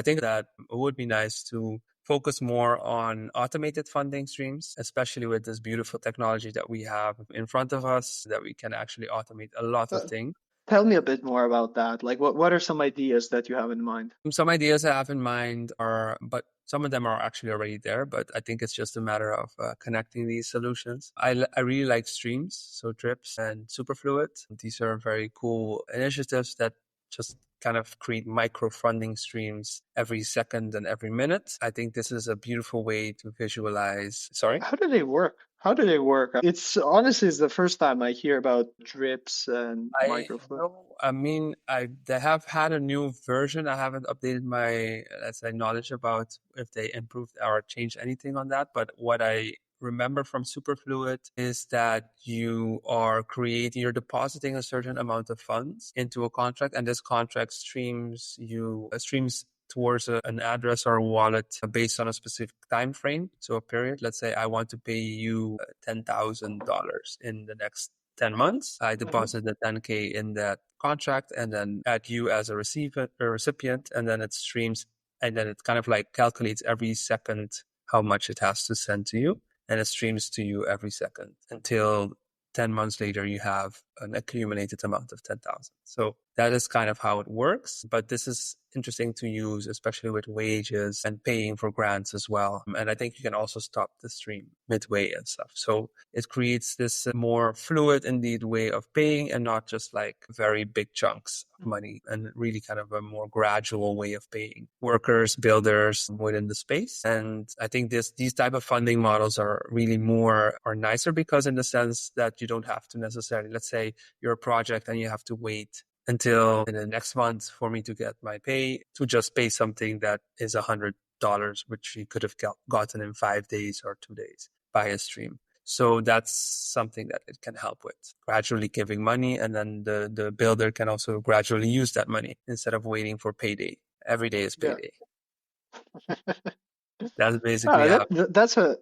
I think that it would be nice to focus more on automated funding streams, especially with this beautiful technology that we have in front of us, that we can actually automate a lot of things. Tell me a bit more about that. Like, what are some ideas that you have in mind? Some ideas I have in mind but some of them are actually already there, but I think it's just a matter of connecting these solutions. I really like streams, so Drips and Superfluid. These are very cool initiatives that just kind of create micro funding streams every second and every minute. I think this is a beautiful way to visualize. Sorry? How do they work? How do they work? It's honestly it's the first time I hear about drips and microflow. They have had a new version. I haven't updated my, let's say, knowledge about if they improved or changed anything on that. But what I remember from Superfluid is that you're depositing a certain amount of funds into a contract, and this contract streams towards an address or a wallet based on a specific time frame. So a period, let's say I want to pay you $10,000 in the next 10 months. I deposit the 10K in that contract and then add you as a recipient, and then it streams, and then it kind of like calculates every second how much it has to send to you, and it streams to you every second until 10 months later you have an accumulated amount of 10,000. So that is kind of how it works, but this is interesting to use, especially with wages and paying for grants as well. And I think you can also stop the stream midway and stuff. So it creates this more fluid, indeed, way of paying, and not just like very big chunks of money, and really kind of a more gradual way of paying workers, builders within the space. And I think these type of funding models are really nicer, because in the sense that you don't have to necessarily, let's say you're a project and you have to wait until in the next month for me to get my pay, to just pay something that is $100, which you could have gotten in 5 days or 2 days by a stream. So that's something that it can help with, gradually giving money, and then the builder can also gradually use that money instead of waiting for payday. Every day is payday. Yeah. That's basically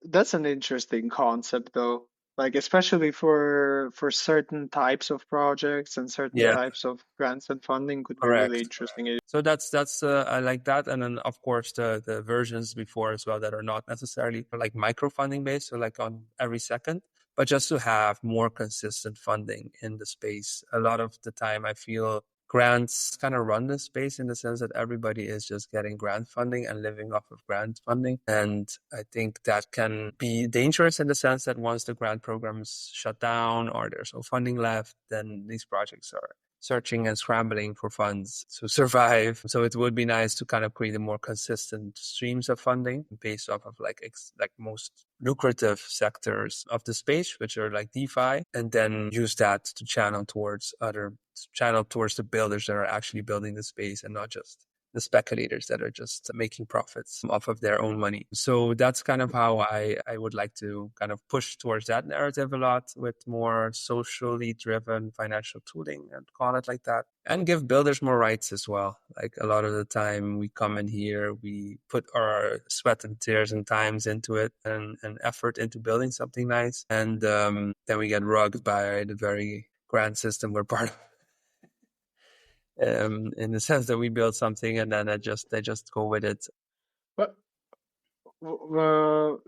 that's an interesting concept, though. Like, especially for certain types of projects and certain types of grants and funding could be really interesting. So that's I like that. And then of course the versions before as well that are not necessarily like micro funding based, so like on every second, but just to have more consistent funding in the space. A lot of the time I feel grants kind of run the space in the sense that everybody is just getting grant funding and living off of grant funding. And I think that can be dangerous in the sense that once the grant programs shut down or there's no funding left, then these projects are searching and scrambling for funds to survive. So it would be nice to kind of create a more consistent streams of funding based off of like most lucrative sectors of the space, which are like DeFi, and then use that to channel towards the builders that are actually building the space, and not just the speculators that are just making profits off of their own money. So that's kind of how I would like to kind of push towards that narrative a lot, with more socially driven financial tooling, and call it like that, and give builders more rights as well. Like a lot of the time we come in here, we put our sweat and tears and times into it and effort into building something nice. And then we get rugged by the very grand system we're part of. In the sense that we build something and then they just go with it. But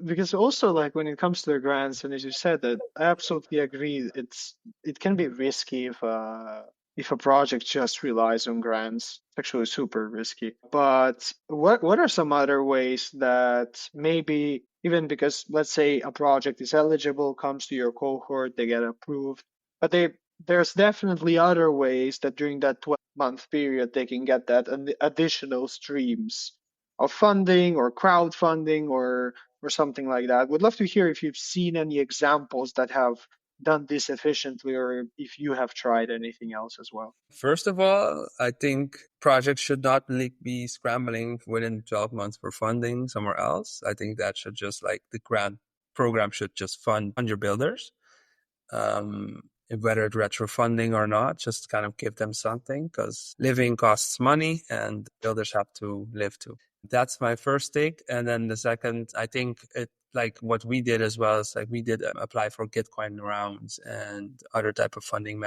because also, like, when it comes to the grants, and as you said, that I absolutely agree. It can be risky if a project just relies on grants. It's actually super risky. But what are some other ways that maybe, even because let's say a project is eligible, comes to your cohort, they get approved, but there's definitely other ways that during that 12-month period they can get that additional streams of funding or crowdfunding or something like that. Would love to hear if you've seen any examples that have done this efficiently, or if you have tried anything else as well. First of all, I think projects should not be scrambling within 12 months for funding somewhere else. I think that should just, like, the grant program should just fund your builders. Whether it's retro funding or not, just kind of give them something, because living costs money and builders have to live too. That's my first take. And then the second, I think it like what we did as well is like we did apply for Gitcoin rounds and other type of funding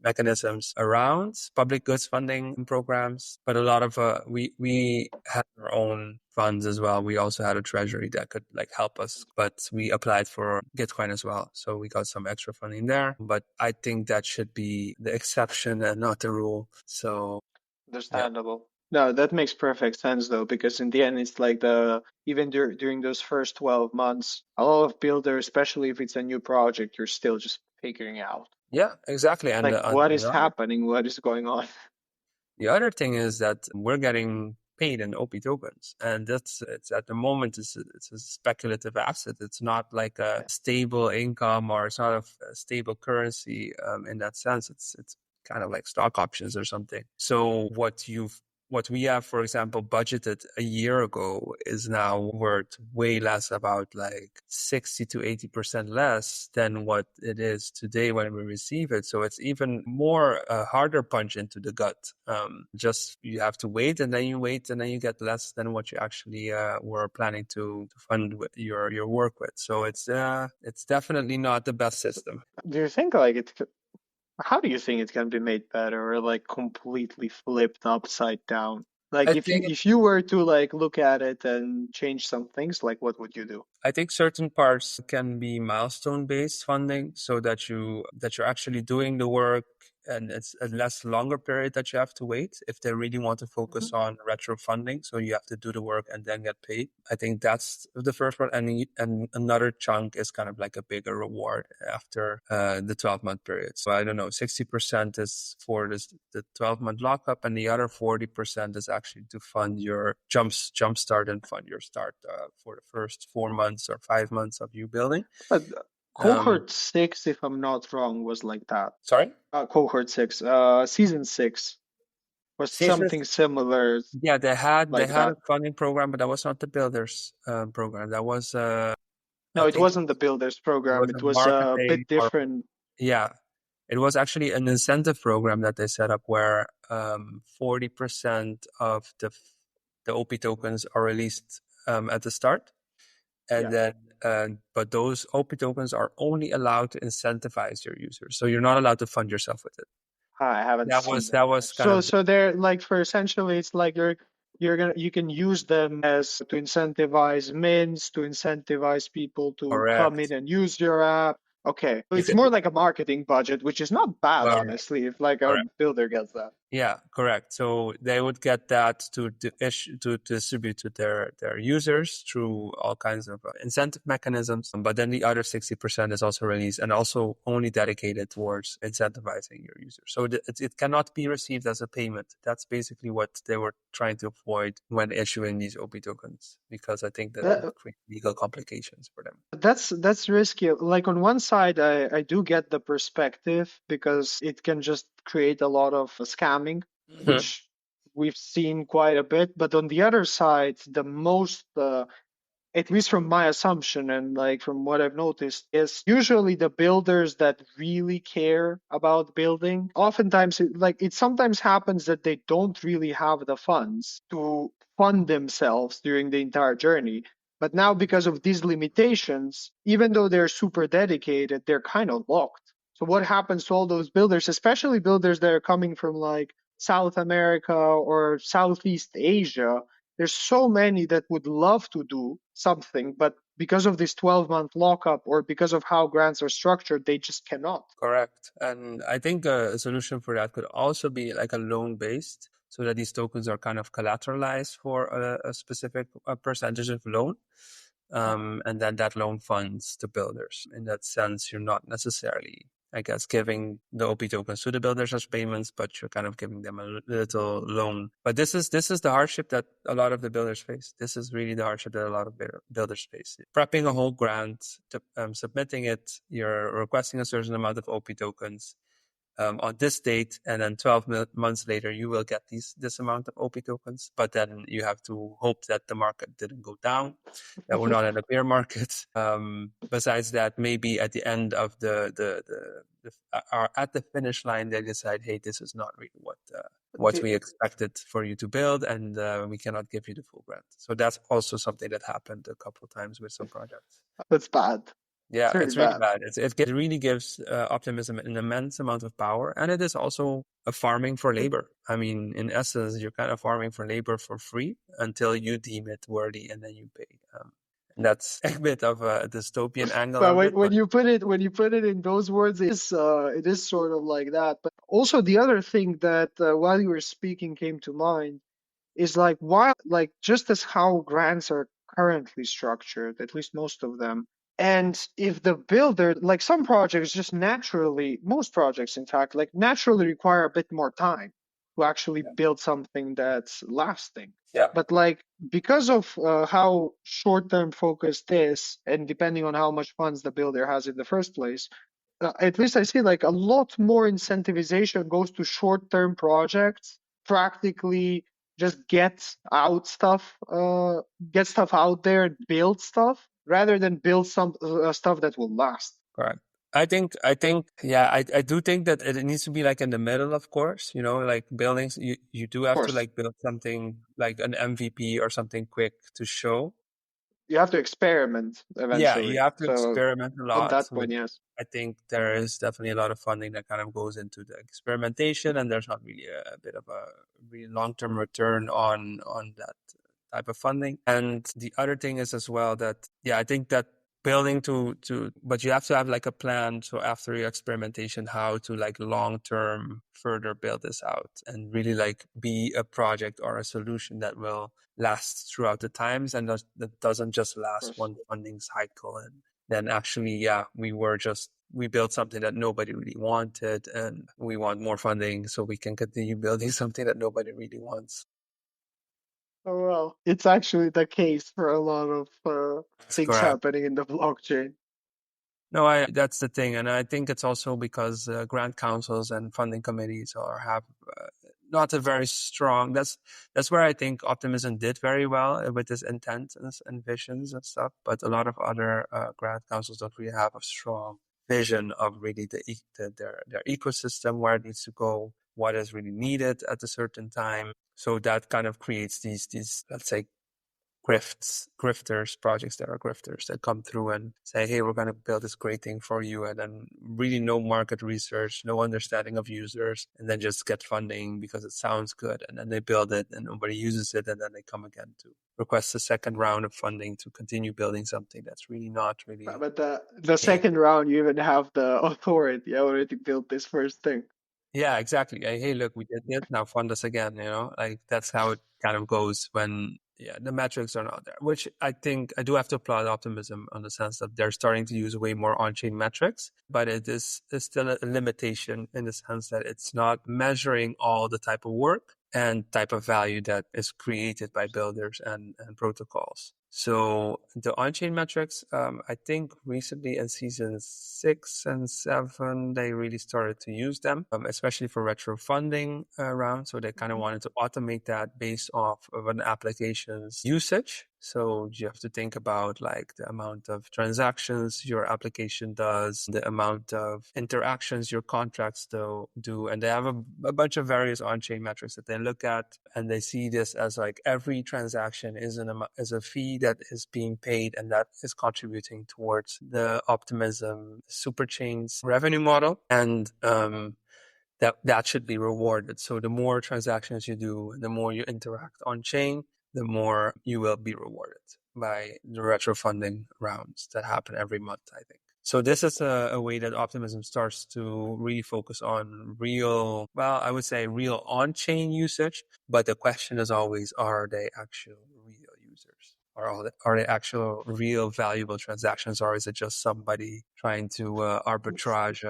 mechanisms around public goods funding programs. But a lot of we had our own funds as well. We also had a treasury that could like help us, but we applied for Gitcoin as well. So we got some extra funding there. But I think that should be the exception and not the rule. So Understandable. No, that makes perfect sense though, because in the end, it's like even during those first 12 months, a lot of builders, especially if it's a new project, you're still just figuring out yeah, exactly. And like what is happening, what is going on. the other thing is that we're getting paid in OP tokens, and it's at the moment it's a speculative asset. It's not like a stable income, or it's not a stable currency in that sense. It's kind of like stock options or something. So what we have, for example, budgeted a year ago is now worth way less, about like 60 to 80% less than what it is today when we receive it. So it's even more harder punch into the gut. Just you have to wait, and then you wait, and then you get less than what you actually were planning to fund with your work with. So it's definitely not the best system. Do you think like how do you think it can be made better or like completely flipped upside down? Like I think if you were to like look at it and change some things, like what would you do? I think certain parts can be milestone-based funding, so that you're actually doing the work, and it's a less longer period that you have to wait if they really want to focus on retro funding. So you have to do the work and then get paid. I think that's the first one, and another chunk is kind of like a bigger reward after the 12-month period. So I don't know, 60% is for the 12-month lockup, and the other 40% is actually to fund your jumpstart and fund your start for the first 4 months or 5 months of you building. But cohort 6, if I'm not wrong, was like that. Sorry? Cohort 6, season 6 was something similar. Yeah, they had that. a funding program, but that was not the builders program. That was No, I it think wasn't the builders program. a It was a marketing bit different. yeah, it was actually an incentive program that they set up where 40% of the OP tokens are released at the start, and then but those OP tokens are only allowed to incentivize your users. So you're not allowed to fund yourself with it. I haven't seen That was kind of so they're like, for essentially it's like you can use them as to incentivize mints, to incentivize people to come in correct. and use your app. Okay, so You it's could, more like a marketing budget, which is not bad, honestly, if like a builder gets that. Yeah, correct. So they would get that to distribute to their users through all kinds of incentive mechanisms. But then the other 60% is also released and also only dedicated towards incentivizing your users. So it cannot be received as a payment. That's basically what they were trying to avoid when issuing these OP tokens, because I think that would create legal complications for them. That's risky. Like on one side, I do get the perspective, because it can just create a lot of scamming, which we've seen quite a bit. But on the other side, the most, at least from my assumption and like from what I've noticed, is usually the builders that really care about building. Oftentimes, it sometimes happens that they don't really have the funds to fund themselves during the entire journey. But now, because of these limitations, even though they're super dedicated, they're kind of locked. So what happens to all those builders, especially builders that are coming from like South America or Southeast Asia? There's so many that would love to do something, but because of this 12-month lockup or because of how grants are structured, they just cannot. Correct. And I think a solution for that could also be like a loan-based, so that these tokens are kind of collateralized for a specific percentage of loan. And then that loan funds the builders. In that sense, you're not necessarily, I guess, giving the OP tokens to the builders as payments, but you're kind of giving them a little loan. But this is the hardship that a lot of the builders face. This is really the hardship that a lot of builders face. Prepping a whole grant, submitting it, you're requesting a certain amount of OP tokens on this date, and then 12 months later, you will get this amount of OP tokens. But then you have to hope that the market didn't go down, that we're not in a bear market. Besides that, maybe at the end of at the finish line, they decide, hey, this is not really what what we expected for you to build, and we cannot give you the full grant. So that's also something that happened a couple of times with some projects. That's bad. Yeah, It's it's really really bad. bad. It really gives Optimism an immense amount of power, and it is also a farming for labor. I mean, in essence, you're kind of farming for labor for free until you deem it worthy, and then you pay. And that's a bit of a dystopian angle But of it. when you put it in those words, it is sort of like that. But also the other thing that while you were speaking came to mind is like why like just as how grants are currently structured, at least most of them. And if the builder, like some projects just naturally, most projects in fact, like naturally require a bit more time to actually build something that's lasting. Yeah. But like because of how short-term focused is, and depending on how much funds the builder has in the first place, at least I see like a lot more incentivization goes to short-term projects, practically just get stuff out there and build stuff rather than build some stuff that will last. Correct. Yeah, I do think that it needs to be like in the middle, of course, like buildings, you do Of have to course, like build something like an MVP or something quick to show. you have to experiment Yeah, you eventually. have to So experiment a on lot, that point, which yes. I think there is definitely a lot of funding that kind of goes into the experimentation, and there's not really a bit of a really long-term return on that type of funding. And the other thing is as well that, yeah, I think that building but you have to have like a plan. So after your experimentation, how to like long-term further build this out and really like be a project or a solution that will last throughout the times and that doesn't just Of last course. one funding cycle. And then actually, yeah, we built something that nobody really wanted and we want more funding so we can continue building something that nobody really wants. Oh well, it's actually the case for a lot of That's things correct. happening in the blockchain. No, that's the thing, and I think it's also because grant councils and funding committees have not a very strong. That's where I think Optimism did very well with its intent and visions and stuff. But a lot of other grant councils don't really have a strong vision of really their ecosystem, where it needs to go, what is really needed at a certain time. So that kind of creates these let's say projects that are grifters that come through and say, hey, we're going to build this great thing for you. And then really no market research, no understanding of users, and then just get funding because it sounds good. And then they build it and nobody uses it. And then they come again to request a second round of funding to continue building something that's really not really. But the second round, you even have the authority already built this first thing. Yeah, exactly. Hey, look, we did it. Now fund us again. Like that's how it kind of goes when, yeah, the metrics are not there. Which I think I do have to applaud Optimism on the sense that they're starting to use way more on-chain metrics, but it's still a limitation in the sense that it's not measuring all the type of work and type of value that is created by builders and protocols. So the on-chain metrics, I think recently in season 6 and 7, they really started to use them, especially for retro funding rounds. So they kind of wanted to automate that based off of an application's usage. So you have to think about like the amount of transactions your application does, the amount of interactions your contracts do. And they have a bunch of various on-chain metrics that they look at, and they see this as like every transaction is a fee that is being paid, and that is contributing towards the Optimism Superchain's revenue model. And that should be rewarded. So the more transactions you do, the more you interact on chain, the more you will be rewarded by the retro funding rounds that happen every month, I think. So this is a way that Optimism starts to really focus on I would say real on-chain usage. But the question is always, are they actual real users? Are they actual real valuable transactions, or is it just somebody trying to arbitrage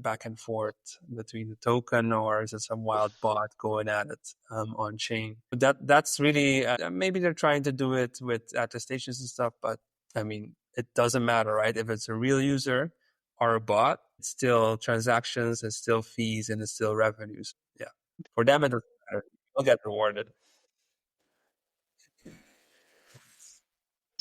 back and forth between the token, or is it some wild bot going at it on chain? That's really maybe they're trying to do it with attestations and stuff, but I mean it doesn't matter, right? If it's a real user or a bot, it's still transactions, it's still fees, and it's still revenues. Yeah, for them it doesn't matter. They'll get rewarded.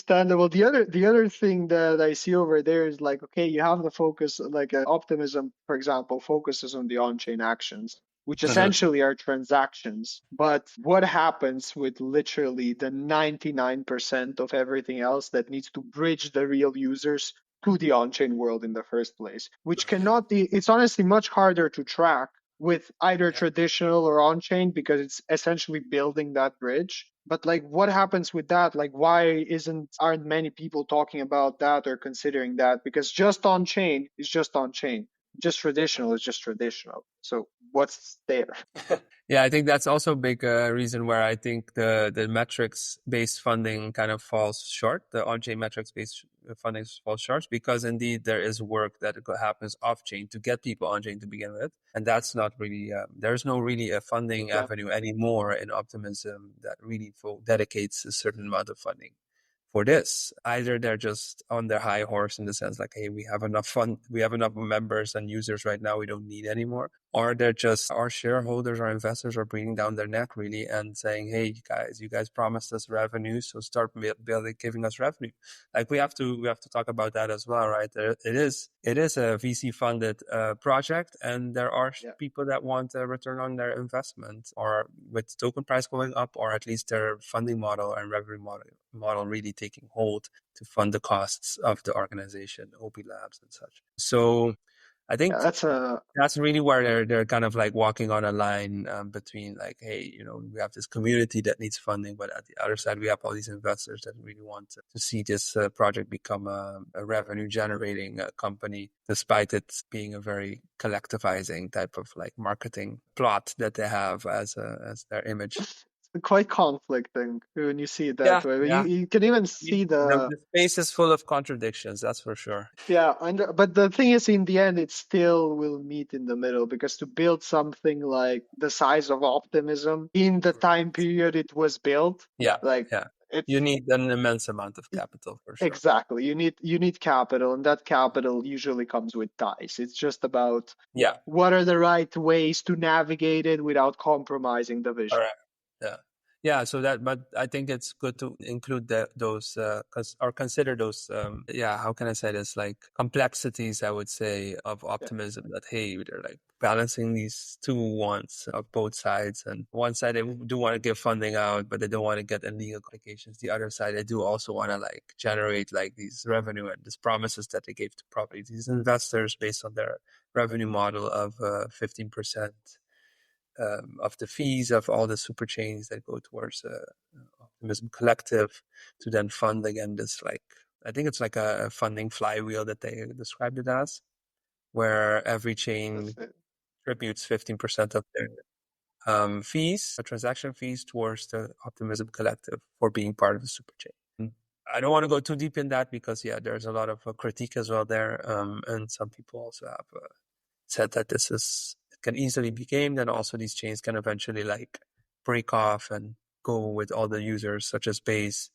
Understandable. The other thing that I see over there is like, okay, you have the focus, like Optimism, for example, focuses on the on-chain actions. which Mhm. essentially are transactions. But what happens with literally the 99% of everything else that needs to bridge the real users to the on-chain world in the first place, which cannot be, it's honestly much harder to track with either Yeah. traditional or on-chain because it's essentially building that bridge. But like what happens with that? Like why aren't many people talking about that or considering that? Because just on-chain is just on-chain. Just traditional is just traditional. So what's there? Yeah, I think that's also a big reason where I think the metrics based funding kind of falls short. The on-chain metrics based funding falls short because indeed there is work that happens off-chain to get people on-chain to begin with, and that's not really there's no really a funding Yeah. avenue anymore in Optimism that really dedicates a certain amount of funding for this. Either they're just on their high horse in the sense like, hey, we have enough fun, we have enough members and users right now, we don't need anymore. Or they're just our shareholders, our investors are breathing down their neck really and saying, hey, you guys promised us revenue, so start building, giving us revenue. Like we have to talk about that as well, right? It is a VC funded project, and there are Yeah. people that want a return on their investment, or with token price going up, or at least their funding model and revenue model really taking hold to fund the costs of the organization, OP Labs and such. So I think Yeah, that's really where they're kind of like walking on a line between like, hey, we have this community that needs funding, but at the other side we have all these investors that really want to see this project become a revenue generating company, despite it being a very collectivizing type of like marketing plot that they have as their image. quite conflicting when you see it that Yeah, way. yeah. You can even see The space is full of contradictions, that's for sure. yeah, but the thing is, in the end, it still will meet in the middle because to build something like the size of Optimism in the time period it was built, Yeah, like yeah. You it's need an immense amount of capital for sure. exactly you need capital, and that capital usually comes with ties. It's just about Yeah. what are the right ways to navigate it without compromising the vision. Correct. Yeah. Yeah. So but I think it's good to include those, or consider those, yeah, how can I say this? Like complexities, I would say, of Yeah. optimism that, hey, they're like balancing these two wants of both sides. And one side, they do want to give funding out, but they don't want to get illegal applications. The other side, they do also want to like generate like these revenue and these promises that they gave to probably these investors based on their revenue model of 15%. Of the fees of all the super chains that go towards Optimism Collective to then fund again this like, I think it's like a funding flywheel that they described it as, where every That's chain it. contributes 15% of their fees, transaction fees towards the Optimism Collective for being part of the super chain. I don't want to go too deep in that because yeah, there's a lot of critique as well there, and some people also have said that it can easily be gamed, and also these chains can eventually like break off and go with all the users such as Base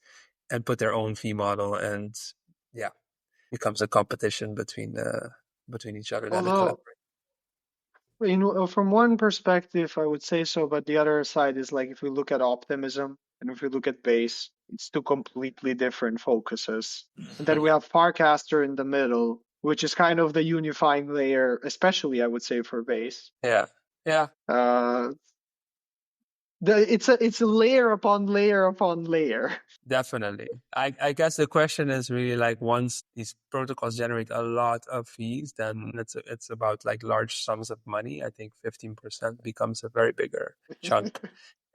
and put their own fee model, and yeah, becomes a competition between each other than a Although collaboration. from one perspective, I would say so, but the other side is like if we look at optimism and if we look at base, it's two completely different focuses. And then we have Farcaster in the middle, which is kind of the unifying layer, especially I would say for base. Yeah, yeah, Uh, it's a layer upon layer upon layer. definitely. I guess the question is really like once these protocols generate a lot of fees, then it's about like large sums of money. I think 15% becomes a very bigger chunk.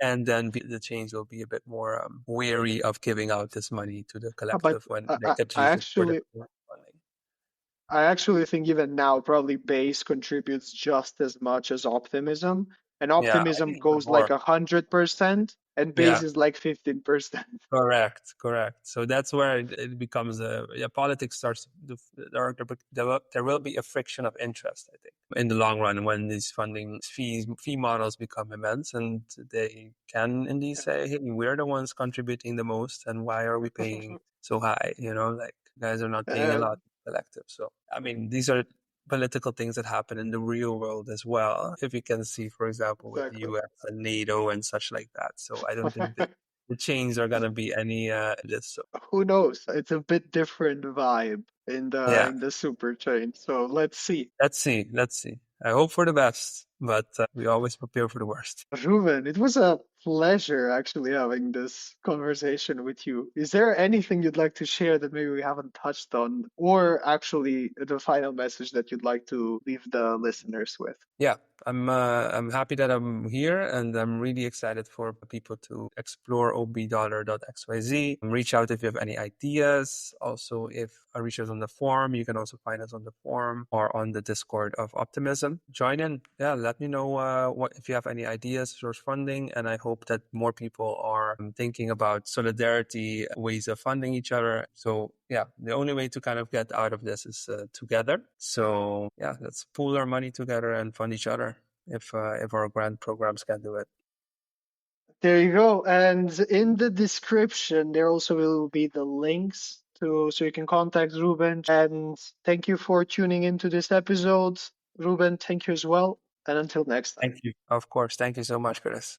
And then the chains will be a bit more wary of giving out this money to the But collective when I, they I could I use it for their actually own funding. I actually think even now probably base contributes just as much as optimism, and Yeah, I optimism think even goes like more. 100%, and base Yeah, is like 15%. correct. So that's where it becomes politics starts. There will be a friction of interest, I think, in the long run when these funding fee models become immense, and they can indeed say, "Hey, we're the ones contributing the most, and why are we paying so high?" Like you guys are not paying a And lot collective. So I mean, these are political things that happen in the real world as well. If you can see, for example, with the exactly. US and NATO and such like that. So I don't think that the chains are gonna be any this. So Who knows? It's a bit different vibe in the yeah, super chain. So let's see. let's see. I hope for the best. but we always prepare for the worst. Ruben, it was a pleasure actually having this conversation with you. Is there anything you'd like to share that maybe we haven't touched on, or actually the final message that you'd like to leave the listeners with? Yeah, I'm happy that I'm here, and I'm really excited for people to explore obdollar.xyz. Reach out if you have any ideas. Also, if I reach out on the forum, you can also find us on the forum or on the Discord of Optimism. Join in. Yeah, let me know what if you have any ideas, source funding, and I hope that more people are thinking about solidarity, ways of funding each other. So yeah, the only way to kind of get out of this is together. So yeah, let's pool our money together and fund each other if our grant programs can do it. There you go. And in the description, there also will be the links to so you can contact Ruben. And thank you for tuning into this episode. Ruben, thank you as well. And until next time. Thank you. Of course. Thank you so much, Kris.